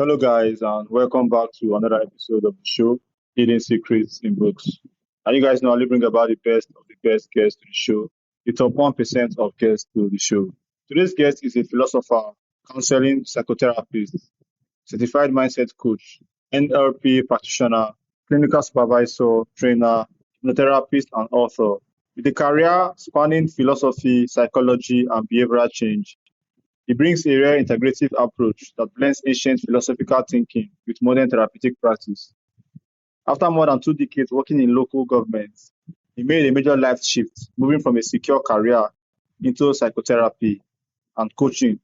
Hello, guys, and welcome back to another episode of the show, Hidden Secrets in Books. And you guys know I bring about the best of the best guests to the show, the top 1% of guests to the show. Today's guest is a philosopher, counseling psychotherapist, certified mindset coach, NLP practitioner, clinical supervisor, trainer, hypnotherapist, and author. With a career spanning philosophy, psychology, and behavioral change, he brings a rare integrative approach that blends ancient philosophical thinking with modern therapeutic practice. After more than 2 decades working in local governments, he made a major life shift, moving from a secure career into psychotherapy and coaching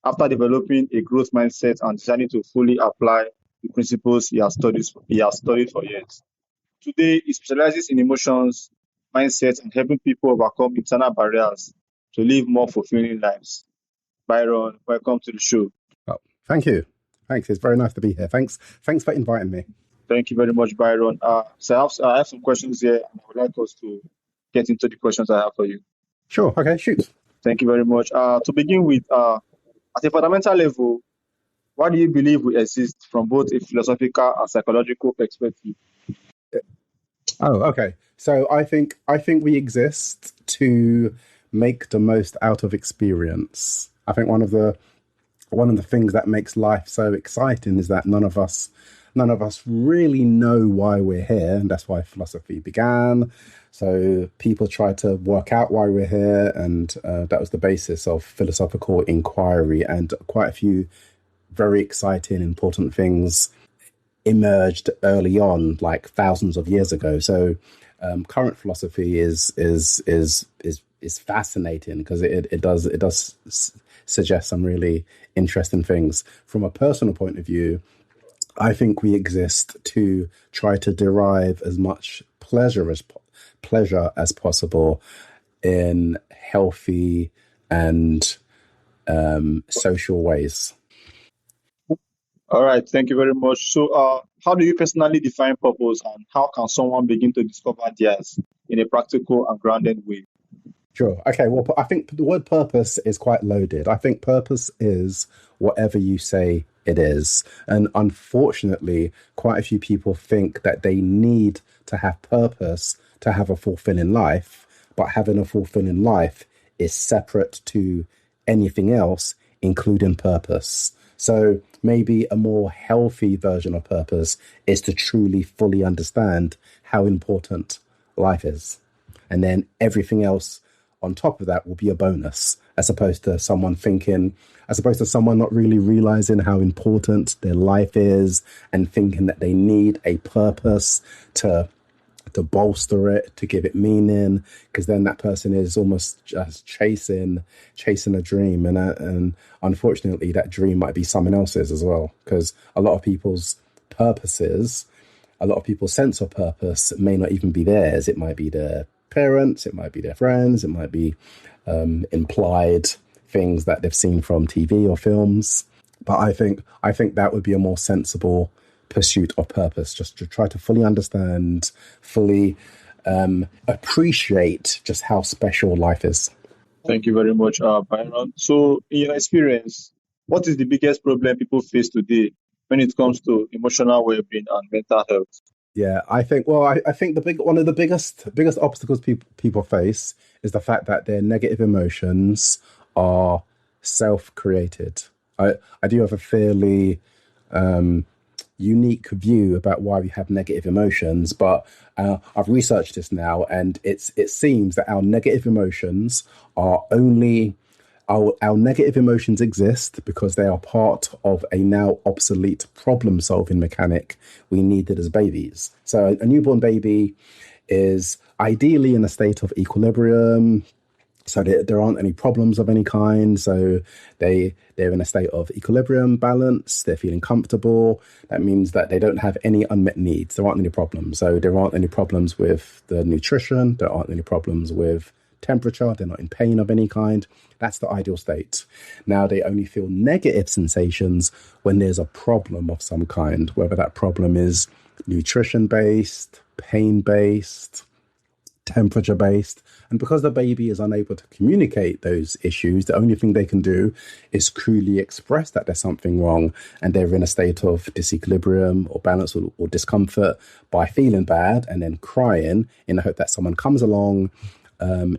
after developing a growth mindset and deciding to fully apply the principles he has studied for years. Today, he specializes in emotions, mindset, and helping people overcome internal barriers to live more fulfilling lives. Byron, welcome to the show. Oh, thank you. Thanks. It's very nice to be here. Thanks for inviting me. Thank you very much, Byron. So I have some questions here, and I would like us to get into the questions I have for you. Sure. Okay, shoot. Thank you very much. To begin with, at a fundamental level, why do you believe we exist from both a philosophical and psychological perspective? Oh, okay. So I think we exist to make the most out of experience. I think one of the things that makes life so exciting is that none of us really know why we're here, and that's why philosophy began. So people try to work out why we're here, and that was the basis of philosophical inquiry, and quite a few very exciting, important things emerged early on, like thousands of years ago. So current philosophy is fascinating because it does suggest some really interesting things. From a personal point of view, I think we exist to try to derive as much pleasure as possible in healthy and social ways. All right, thank you very much. So, how do you personally define purpose, and how can someone begin to discover theirs in a practical and grounded way? Sure. Okay. Well, I think the word purpose is quite loaded. I think purpose is whatever you say it is. And unfortunately, quite a few people think that they need to have purpose to have a fulfilling life, but having a fulfilling life is separate to anything else, including purpose. So maybe a more healthy version of purpose is to truly, fully understand how important life is. And then everything else on top of that will be a bonus, as opposed to someone not really realizing how important their life is and thinking that they need a purpose to bolster it, to give it meaning, because then that person is almost just chasing a dream. And unfortunately, that dream might be someone else's as well, because a lot of people's sense of purpose may not even be theirs. It might be their parents, it might be their friends, it might be implied things that they've seen from TV or films. But I think that would be a more sensible pursuit of purpose, just to try to fully understand, fully appreciate just how special life is. Thank you very much, Byron. So, in your experience, what is the biggest problem people face today when it comes to emotional well-being and mental health? Yeah, I think one of the biggest obstacles people face is the fact that their negative emotions are self-created. I do have a fairly unique view about why we have negative emotions, but I've researched this now, and it seems that our negative emotions are only our negative emotions exist because they are part of a now obsolete problem-solving mechanic we needed as babies. So a newborn baby is ideally in a state of equilibrium, so there aren't any problems of any kind. So they're in a state of equilibrium, balance, they're feeling comfortable. That means that they don't have any unmet needs. There aren't any problems. So there aren't any problems with the nutrition. There aren't any problems with temperature. They're not in pain of any kind. That's the ideal state. Now they only feel negative sensations when there's a problem of some kind, whether that problem is nutrition-based, pain-based, temperature based. And because the baby is unable to communicate those issues, the only thing they can do is cruelly express that there's something wrong and they're in a state of disequilibrium or balance or discomfort by feeling bad and then crying in the hope that someone comes along,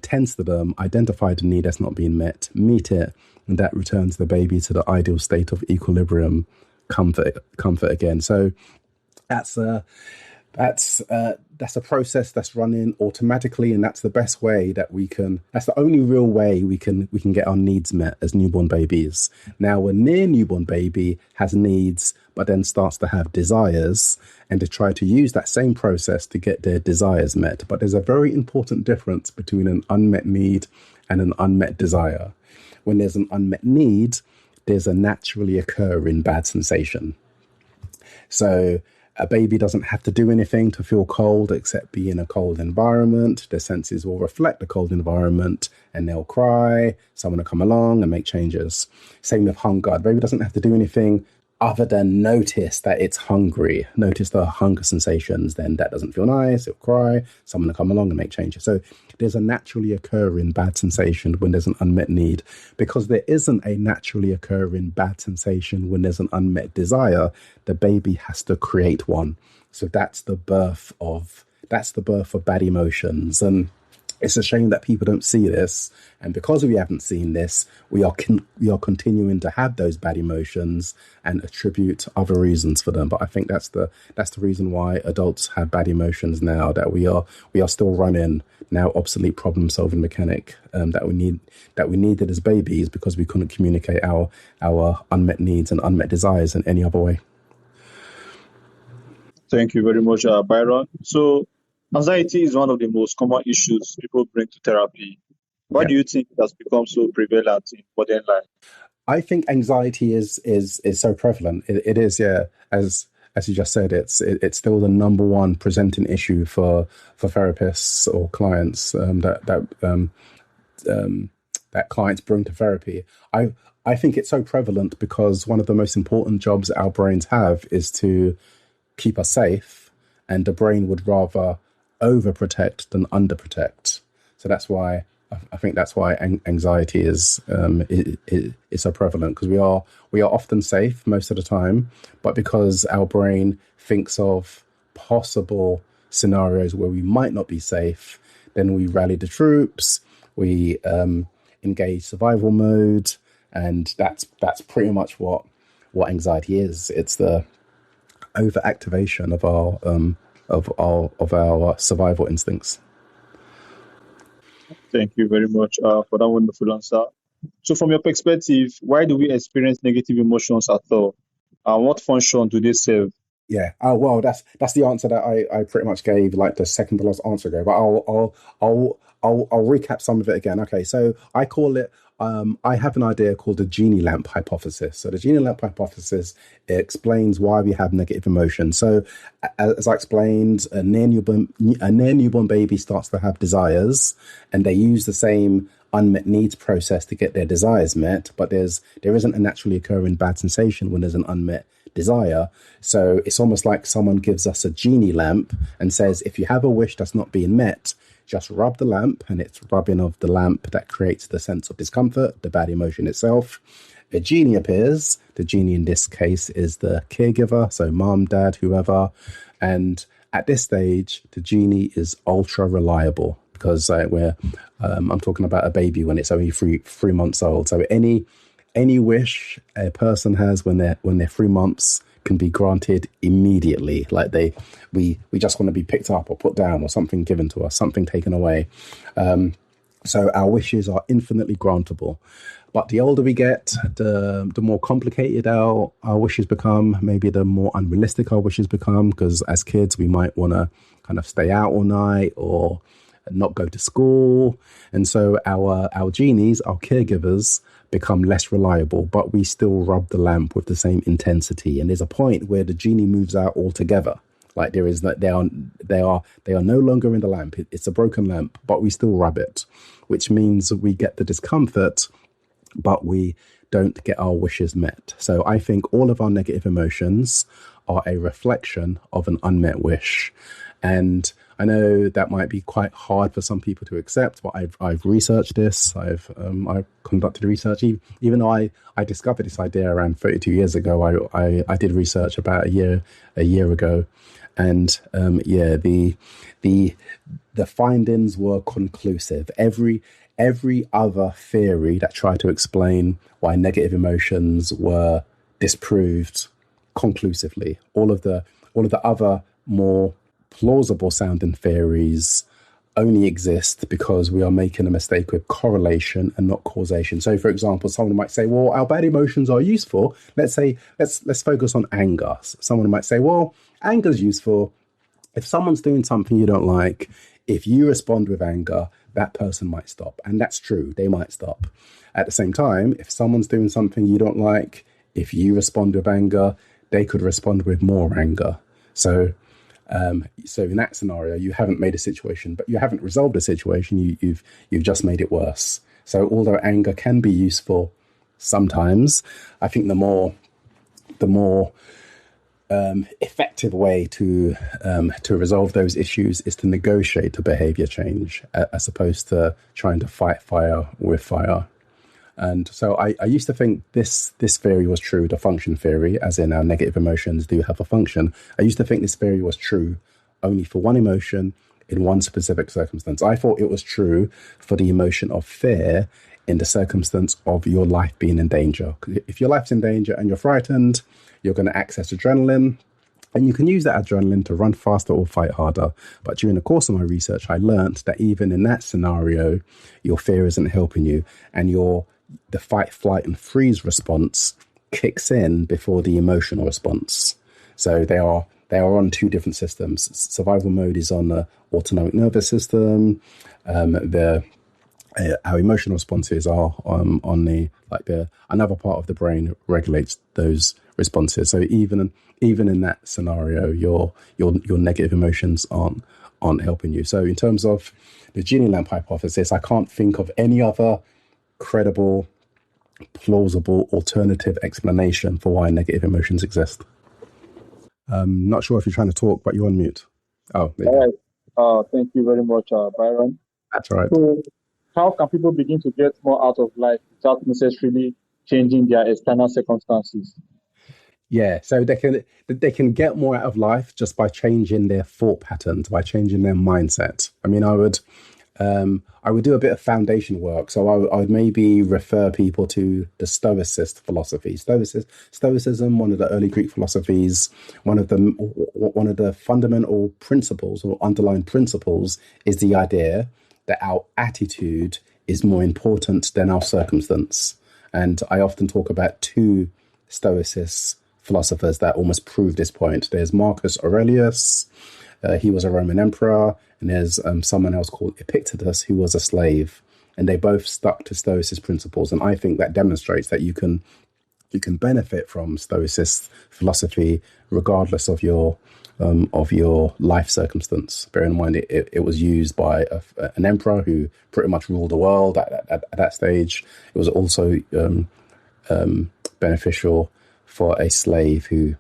tends to them, identify the need that's not being met, meet it, and that returns the baby to the ideal state of equilibrium, comfort again. So that's that's a process that's running automatically, and that's the best way that we can. That's the only real way we can get our needs met as newborn babies. Now, a near newborn baby has needs, but then starts to have desires, and to try to use that same process to get their desires met. But there's a very important difference between an unmet need and an unmet desire. When there's an unmet need, there's a naturally occurring bad sensation. So a baby doesn't have to do anything to feel cold except be in a cold environment. Their senses will reflect the cold environment and they'll cry. Someone will come along and make changes. Same with hunger. The baby doesn't have to do anything other than notice that it's hungry, notice the hunger sensations. Then that doesn't feel nice, it'll cry. Someone will come along and make changes. So there's a naturally occurring bad sensation when there's an unmet need. Because there isn't a naturally occurring bad sensation when there's an unmet desire, the baby has to create one. So that's the birth of bad emotions. And it's a shame that people don't see this. And because we haven't seen this, we are continuing to have those bad emotions and attribute other reasons for them. But I think that's the reason why adults have bad emotions now, that we are still running now obsolete problem solving mechanic that we needed as babies, because we couldn't communicate our unmet needs and unmet desires in any other way. Thank you very much, Byron. So, anxiety is one of the most common issues people bring to therapy. Why do you think it has become so prevalent in modern life? I think anxiety is so prevalent. It is, yeah. As you just said, it's still the number one presenting issue for therapists or clients that clients bring to therapy. I think it's so prevalent because one of the most important jobs our brains have is to keep us safe, and the brain would rather overprotect than underprotect. So that's why I think that's why anxiety is so prevalent, because we are often safe most of the time, but because our brain thinks of possible scenarios where we might not be safe, then we rally the troops, we engage survival mode, and that's pretty much what anxiety is. It's the overactivation of our survival instincts. Thank you very much for that wonderful answer. So, from your perspective, why do we experience negative emotions at all? What function do they serve? Yeah. Oh well, that's the answer that I pretty much gave like the second to last answer ago. But I'll recap some of it again. Okay, so I call it. I have an idea called the genie lamp hypothesis. So the genie lamp hypothesis explains why we have negative emotions. So as I explained, a near newborn baby starts to have desires, and they use the same unmet needs process to get their desires met. But there isn't a naturally occurring bad sensation when there's an unmet desire. So it's almost like someone gives us a genie lamp and says, if you have a wish that's not being met, just rub the lamp, and it's rubbing of the lamp that creates the sense of discomfort, the bad emotion itself. A genie appears. The genie in this case is the caregiver, so mom, dad, whoever. And at this stage, the genie is ultra reliable, because I'm talking about a baby when it's only three months old. So any wish a person has when they're 3 months can be granted immediately. Like we just want to be picked up or put down, or something given to us, something taken away. So our wishes are infinitely grantable. But the older we get, the more complicated our wishes become. Maybe the more unrealistic our wishes become, because as kids we might want to kind of stay out all night or not go to school. And so our genies, our caregivers, become less reliable, but we still rub the lamp with the same intensity. And there's a point where the genie moves out altogether. Like they are no longer in the lamp. It's a broken lamp, but we still rub it, which means we get the discomfort, but we don't get our wishes met. So I think all of our negative emotions are a reflection of an unmet wish. And I know that might be quite hard for some people to accept, but I've researched this. I've conducted research. Even though I discovered this idea around 32 years ago, I did research about a year ago, and yeah, the findings were conclusive. Every other theory that tried to explain why negative emotions were disproved conclusively. All of the other more plausible sounding theories only exist because we are making a mistake with correlation and not causation. So, for example, someone might say, "Well, our bad emotions are useful." Let's focus on anger. Someone might say, "Well, anger is useful. If someone's doing something you don't like, if you respond with anger, that person might stop." And that's true. They might stop. At the same time, if someone's doing something you don't like, if you respond with anger, they could respond with more anger. So in that scenario, you haven't made a situation, but you haven't resolved a situation. You've just made it worse. So although anger can be useful sometimes, I think the more effective way to resolve those issues is to negotiate a behavior change as opposed to trying to fight fire with fire. And so I used to think this theory was true, the function theory, as in our negative emotions do have a function. I used to think this theory was true only for one emotion in one specific circumstance. I thought it was true for the emotion of fear in the circumstance of your life being in danger. If your life's in danger and you're frightened, you're going to access adrenaline, and you can use that adrenaline to run faster or fight harder. But during the course of my research, I learned that even in that scenario, your fear isn't helping you, and the fight, flight, and freeze response kicks in before the emotional response. So they are on two different systems. Survival mode is on the autonomic nervous system. Our emotional responses are on another part of the brain regulates those responses. So even in that scenario, your negative emotions aren't helping you. So in terms of the genie lamp hypothesis, I can't think of any other credible, plausible, alternative explanation for why negative emotions exist. Not sure if you're trying to talk, but you're on mute. Oh, there you All right. Thank you very much, Byron. That's all right. So, how can people begin to get more out of life without necessarily changing their external circumstances? Yeah, so they can get more out of life just by changing their thought patterns, by changing their mindset. I mean, I would do a bit of foundation work. So I would maybe refer people to the Stoicist philosophy. Stoicism, one of the early Greek philosophies, one of the fundamental principles or underlying principles is the idea that our attitude is more important than our circumstance. And I often talk about two Stoicist philosophers that almost prove this point. There's Marcus Aurelius. He was a Roman emperor, and there's someone else called Epictetus, who was a slave, and they both stuck to Stoicist principles. And I think that demonstrates that you can benefit from Stoicist philosophy regardless of your life circumstance. Bear in mind, it was used by an emperor who pretty much ruled the world at that stage. It was also beneficial for a slave who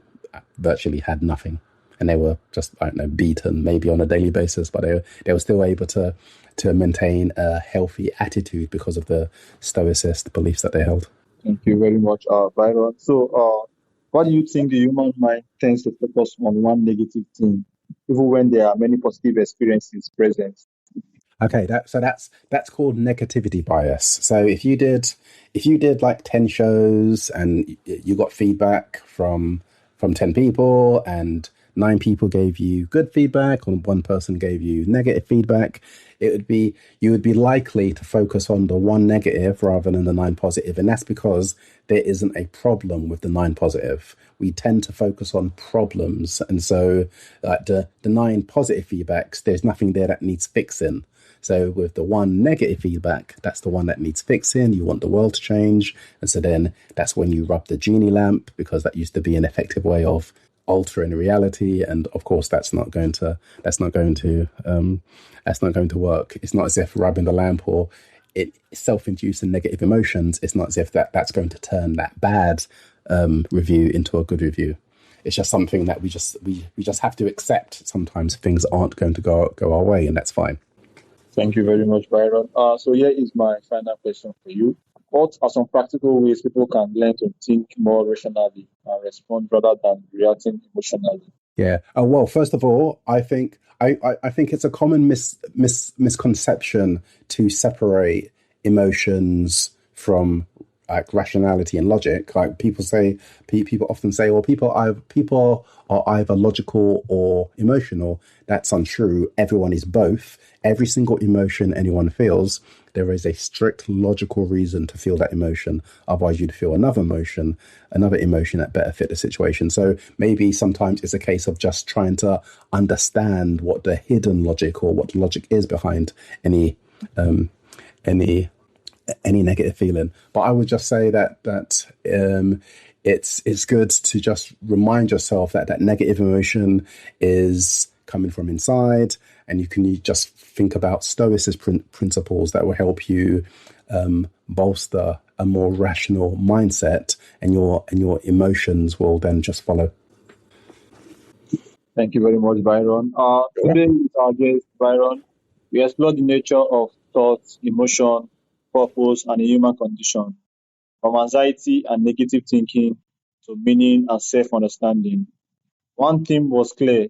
virtually had nothing. And they were just, I don't know, beaten maybe on a daily basis, but they were still able to maintain a healthy attitude because of the Stoicist beliefs that they held. Thank you very much, Byron. So, what do you think the human mind tends to focus on one negative thing, even when there are many positive experiences present? Okay, that's called negativity bias. So if you did like 10 shows and you got feedback from 10 people and 9 people gave you good feedback and 1 person gave you negative feedback, you would be likely to focus on the 1 negative rather than the 9 positive. And that's because there isn't a problem with the 9 positive. We tend to focus on problems. And so the 9 positive feedbacks, there's nothing there that needs fixing. So with the 1 negative feedback, that's the one that needs fixing. You want the world to change. And so then that's when you rub the genie lamp, because that used to be an effective way of altering reality. And of course, that's not going to work. It's not as if rubbing the lamp or self-inducing negative emotions. It's not as if that's going to turn that bad review into a good review. it's just something that we just have to accept. Sometimes things aren't going to go our way, and that's fine. Thank you very much, Byron. So here is my final question for you. What are some practical ways people can learn to think more rationally and respond rather than reacting emotionally? Yeah. Oh, well, first of all, I think it's a common misconception to separate emotions from like rationality and logic. Like people often say, well, people are either logical or emotional. That's untrue. Everyone is both. Every single emotion anyone feels, there is a strict logical reason to feel that emotion. Otherwise, you'd feel another emotion that better fit the situation. So maybe sometimes it's a case of just trying to understand what the hidden logic or what the logic is behind any any negative feeling. But I would just say that it's good to just remind yourself that that negative emotion is coming from inside, and you can just think about Stoicism principles that will help you bolster a more rational mindset, and your emotions will then just follow. Thank you very much, Byron. Today with our guest, Byron, we explore the nature of thoughts, emotion, purpose, and the human condition, from anxiety and negative thinking to meaning and self-understanding. One theme was clear.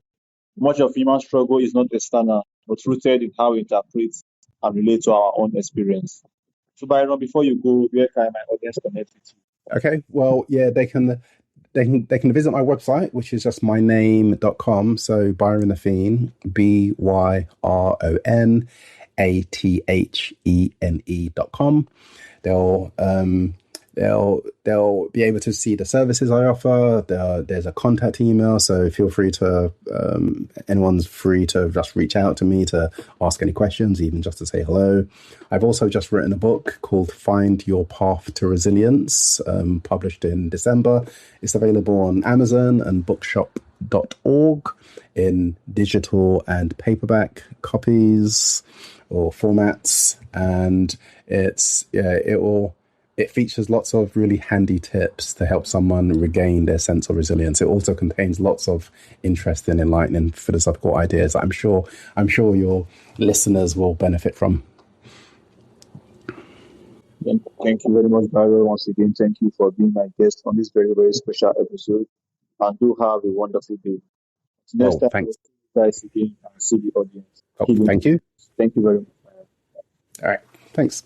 Much of human struggle is not external, but rooted in how we interpret and relate to our own experience. So, Byron, before you go, where can my audience connect with you? Okay, well, yeah, they can visit my website, which is just myname.com. So Byron Athene, BYRONATHENE.com. They'll be able to see the services I offer. There's a contact email, so feel free to anyone's free to just reach out to me to ask any questions, even just to say hello. I've also just written a book called Find Your Path to Resilience, published in December. It's available on Amazon and bookshop.org in digital and paperback copies or formats, and it features lots of really handy tips to help someone regain their sense of resilience. It also contains lots of interesting, enlightening philosophical ideas that I'm sure your listeners will benefit from. Thank you very much, Byron. Once again, thank you for being my guest on this very, very special episode. And do have a wonderful day. Next Well, time, we'll thanks. see you guys again and see the audience. Oh, thank you. Thank you very much. All right. Thanks.